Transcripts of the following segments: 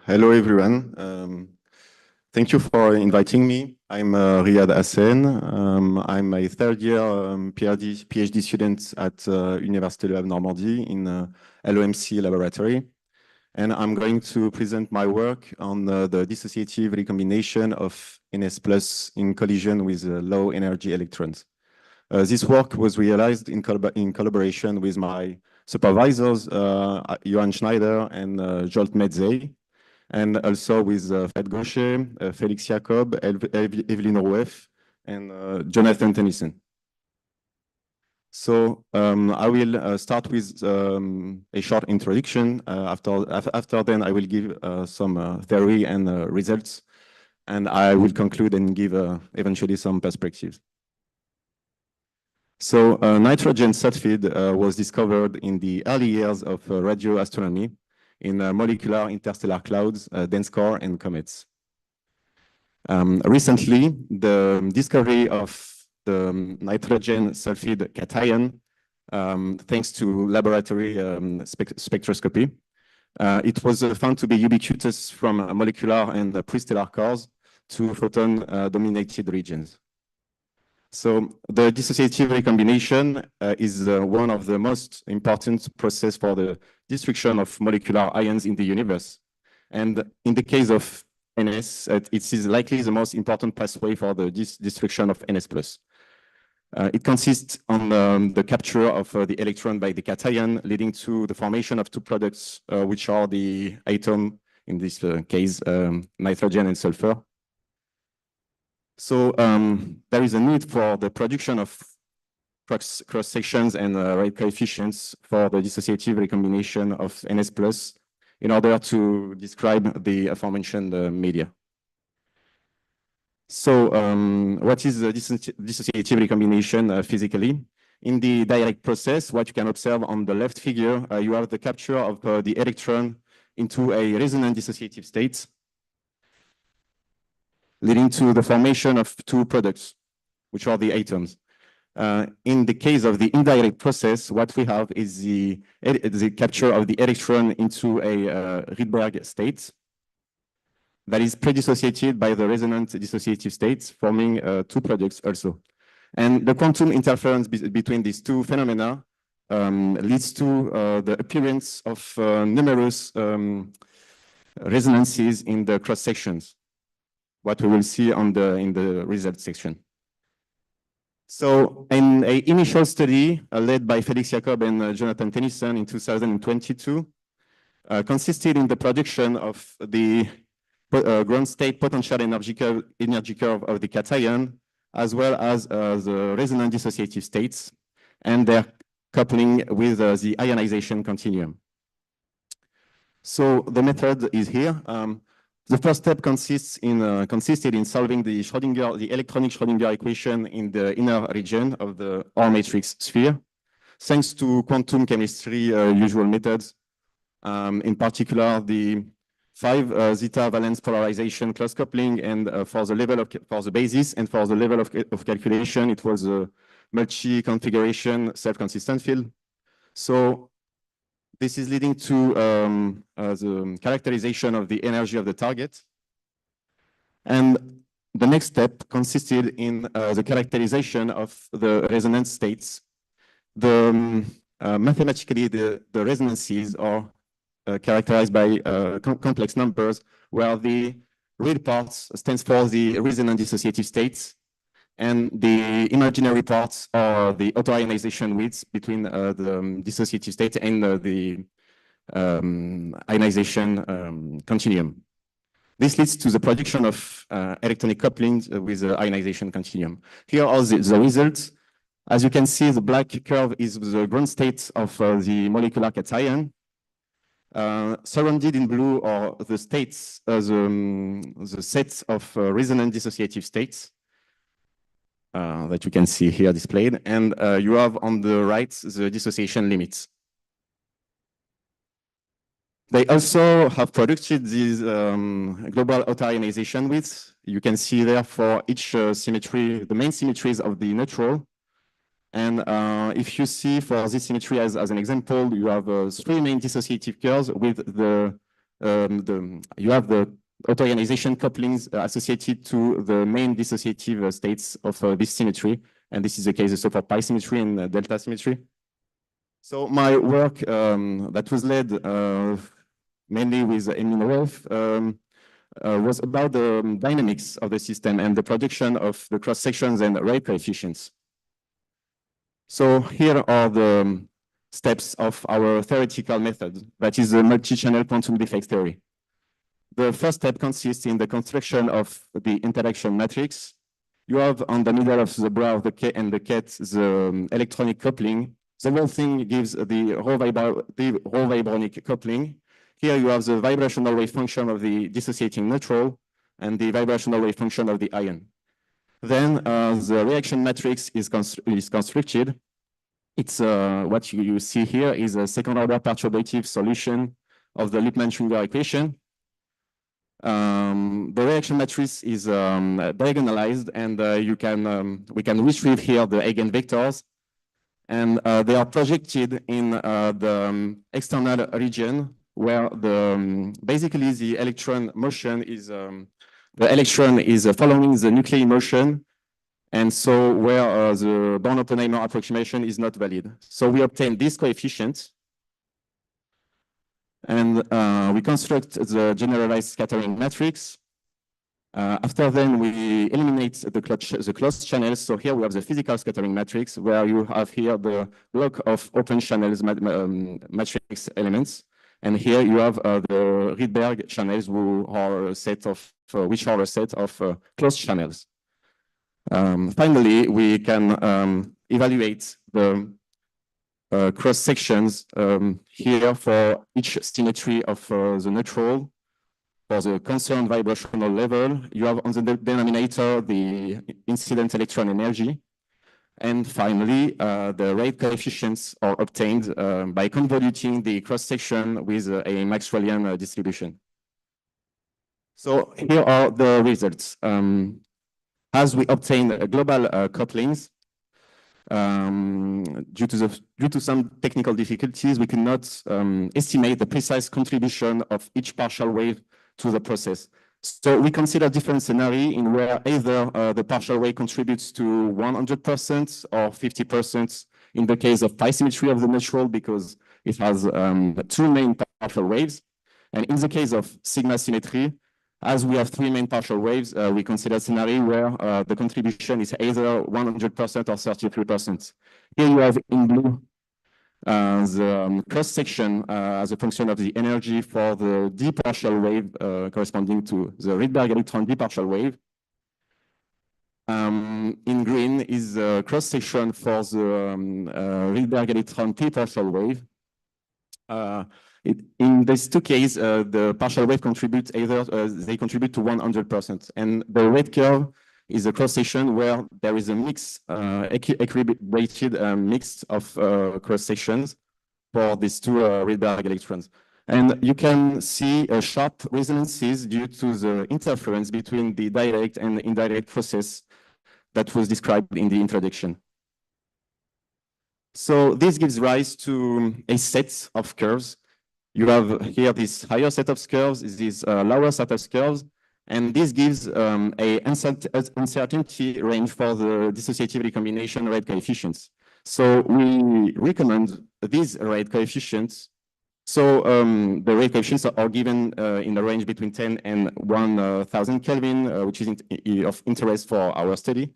Hello everyone. Thank you for inviting me. I'm Riyad Hassaine. I'm a third-year PhD student at Université de Normandie in LOMC laboratory, and I'm going to present my work on the dissociative recombination of NS+ in collision with low energy electrons. This work was realized in collaboration with my supervisors, Johan Schneider and Jolt Metzey, and also with Fred Gaucher, Félix Jacob, Evelyn Rouef, and Jonathan Tennyson. So I will start with a short introduction. After then, I will give some theory and results, and I will conclude and give eventually some perspectives. So nitrogen sulfide was discovered in the early years of radio astronomy in molecular interstellar clouds, dense core, and comets. Recently, the discovery of the nitrogen sulfide cation, thanks to laboratory spectroscopy, it was found to be ubiquitous from molecular and pre-stellar cores to photon-dominated regions. So the dissociative recombination is one of the most important processes for the destruction of molecular ions in the universe. And in the case of NS, it is likely the most important pathway for the destruction of NS+. It consists on the capture of the electron by the cation, leading to the formation of two products, which are the atom, in this case, nitrogen and sulfur. So there is a need for the production of cross-sections and rate coefficients for the dissociative recombination of NS+ in order to describe the aforementioned media. So what is the dissociative recombination physically? In the direct process, what you can observe on the left figure, you have the capture of the electron into a resonant dissociative state, leading to the formation of two products, which are the atoms. In the case of the indirect process, what we have is the capture of the electron into a Rydberg state that is pre-dissociated by the resonant dissociative states, forming two products also. And the quantum interference between these two phenomena leads to the appearance of numerous resonances in the cross-sections, what we will see in the result section. So in an initial study led by Félix Jacob and Jonathan Tennyson in 2022, consisted in the production of the ground state potential energy curve of the cation, as well as the resonant dissociative states, and their coupling with the ionization continuum. So the method is here. The first step consisted in solving the electronic Schrödinger equation in the inner region of the R matrix sphere, thanks to quantum chemistry usual methods, in particular the 5 zeta valence polarization close coupling, and for the basis and for the level of calculation, it was a multi-configuration self-consistent field. So this is leading to the characterization of the energy of the target. And the next step consisted in the characterization of the resonance states. Mathematically, the resonances are characterized by complex numbers, where the real part stands for the resonant dissociative states, and the imaginary parts are the autoionization widths between the dissociative state and the ionization continuum. This leads to the production of electronic couplings with the ionization continuum. Here are the results. As you can see, the black curve is the ground state of the molecular cation. Surrounded in blue are the states, the sets of resonant dissociative states that you can see here displayed, and you have on the right the dissociation limits. They also have produced these global autoionization widths. You can see there for each symmetry, the main symmetries of the neutral. And if you see for this symmetry as an example, you have 3 main dissociative curves with the you have the autoionization couplings associated to the main dissociative states of this symmetry. And this is the case also for pi symmetry and delta symmetry. So my work that was led mainly with Emil Wolf was about the dynamics of the system and the production of the cross sections and rate coefficients. So here are the steps of our theoretical method, that is the multi-channel quantum defect theory. The first step consists in the construction of the interaction matrix. You have on the middle of the bra of the K and the ket the electronic coupling. The whole thing gives the rho vibronic coupling. Here you have the vibrational wave function of the dissociating neutral and the vibrational wave function of the ion. Then the reaction matrix is constructed. It's what you see here is a second-order perturbative solution of the Lippmann-Schwinger equation. The reaction matrix is diagonalized, and we can retrieve here the eigenvectors, and they are projected in the external region where basically the electron motion is following the nuclei motion, and so where the Born-Oppenheimer approximation is not valid. So we obtain this coefficient, and we construct the generalized scattering matrix. After then, we eliminate the closed channels. So here we have the physical scattering matrix, where you have here the block of open channels matrix elements. And here you have the Rydberg channels, which are a set of closed channels. Finally, we can evaluate the cross sections here for each symmetry of the neutral. For the concerned vibrational level, you have on the denominator the incident electron energy. And finally, the rate coefficients are obtained by convoluting the cross section with a Maxwellian distribution. So here are the results. As we obtain global couplings, due to some technical difficulties, we cannot estimate the precise contribution of each partial wave to the process. So we consider different scenarios in where either the partial wave contributes to 100% or 50% in the case of pi symmetry of the neutral, because it has two main partial waves. And in the case of sigma symmetry, as we have three main partial waves, we consider a scenario where the contribution is either 100% or 33%. Here you have in blue the cross section as a function of the energy for the d partial wave corresponding to the Rydberg electron d partial wave. In green is the cross section for the Rydberg electron p partial wave. In these two cases, the partial wave contributes they contribute to 100%, and the red curve is a cross section where there is a mix, equilibrated mix of cross sections for these two Rydberg electrons. And you can see sharp resonances due to the interference between the direct and indirect process that was described in the introduction. So this gives rise to a set of curves. You have here this higher set of curves, this lower set of curves, and this gives a uncertainty range for the dissociative recombination rate coefficients. So we recommend these rate coefficients. So the rate coefficients are given in the range between 10 and 1000 Kelvin, which is of interest for our study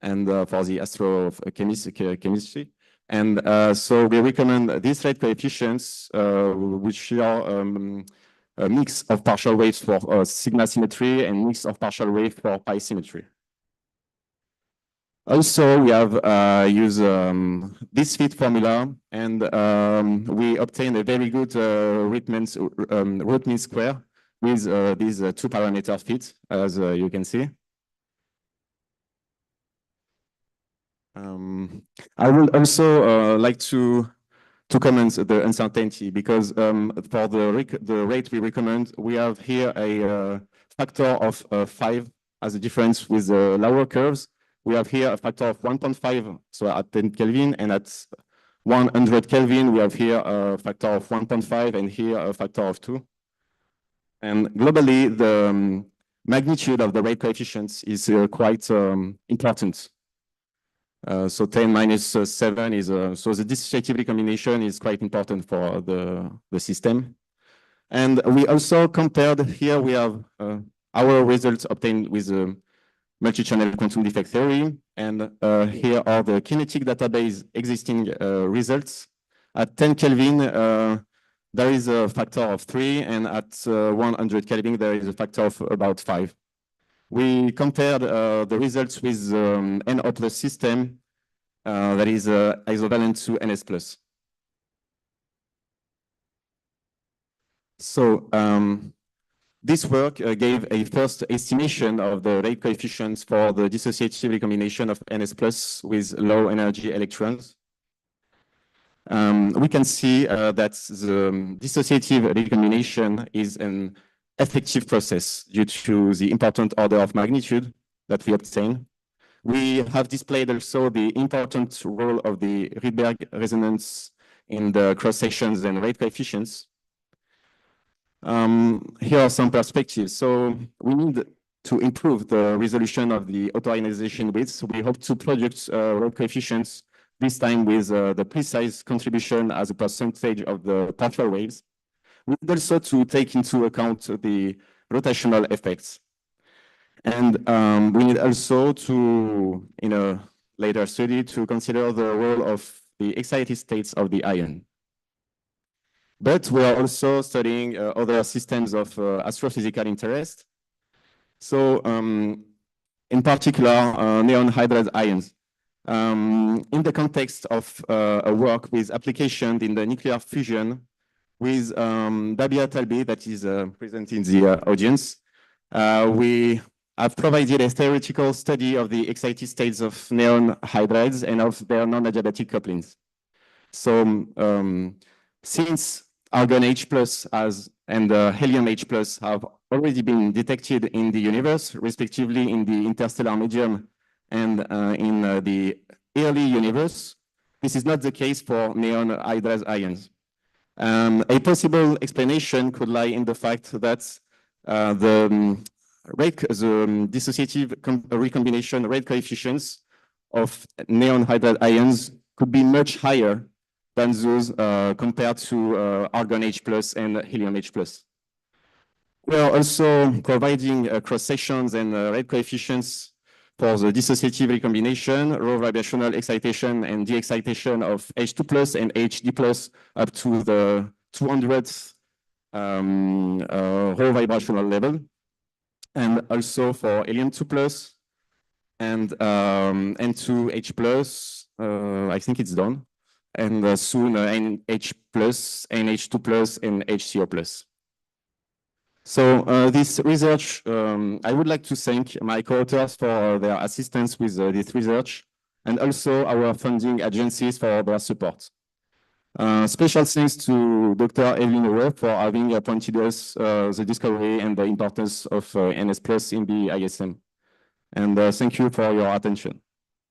and for the astrochemistry. And so we recommend these rate coefficients, which are a mix of partial waves for sigma symmetry and mix of partial wave for pi symmetry. Also, we have used this fit formula, and we obtain a very good root mean square with these two parameter fit, as you can see. I would also like to comment the uncertainty, because for the rate we recommend, we have here a factor of 5 as a difference with the lower curves. We have here a factor of 1.5, so at 10 Kelvin, and at 100 Kelvin, we have here a factor of 1.5, and here a factor of 2. And globally, the magnitude of the rate coefficients is quite important. So 10 minus 7 is, so the dissociative recombination is quite important for the system. And we also compared, here we have our results obtained with multi-channel quantum defect theory. And here are the kinetic database existing results. At 10 Kelvin, there is a factor of 3, and at 100 Kelvin, there is a factor of about 5. We compared the results with NO plus system that is isovalent to NS plus. So this work gave a first estimation of the rate coefficients for the dissociative recombination of NS plus with low energy electrons. We can see that the dissociative recombination is an effective process due to the important order of magnitude that we obtain. We have displayed also the important role of the Rydberg resonance in the cross sections and rate coefficients. Here are some perspectives. So we need to improve the resolution of the auto-ionization widths. We hope to project rate coefficients, this time with the precise contribution as a percentage of the partial waves. We need also to take into account the rotational effects. And we need also to, in a later study, to consider the role of the excited states of the ion. But we are also studying other systems of astrophysical interest. So in particular, neon hydride ions. In the context of a work with application in the nuclear fusion with Dabia Talbi, that is present in the audience, we have provided a theoretical study of the excited states of neon hydrides and of their non-adiabatic couplings. So since argon H plus and helium H plus have already been detected in the universe, respectively in the interstellar medium and in the early universe, this is not the case for neon hydride ions. A possible explanation could lie in the fact that the dissociative recombination rate coefficients of neon hydride ions could be much higher than those compared to argon H plus and helium H plus. We are also providing cross sections and rate coefficients for the dissociative recombination, rho vibrational excitation and de-excitation of H2 plus and HD plus up to the 200th rho vibrational level. And also for helium 2 plus and N2H plus, I think it's done. And soon NH plus, NH2 plus, and HCO plus. So this research, I would like to thank my co-authors for their assistance with this research, and also our funding agencies for their support. Special thanks to Dr. Evelyn Rowe for having pointed us the discovery and the importance of NS plus in the ISM. And thank you for your attention.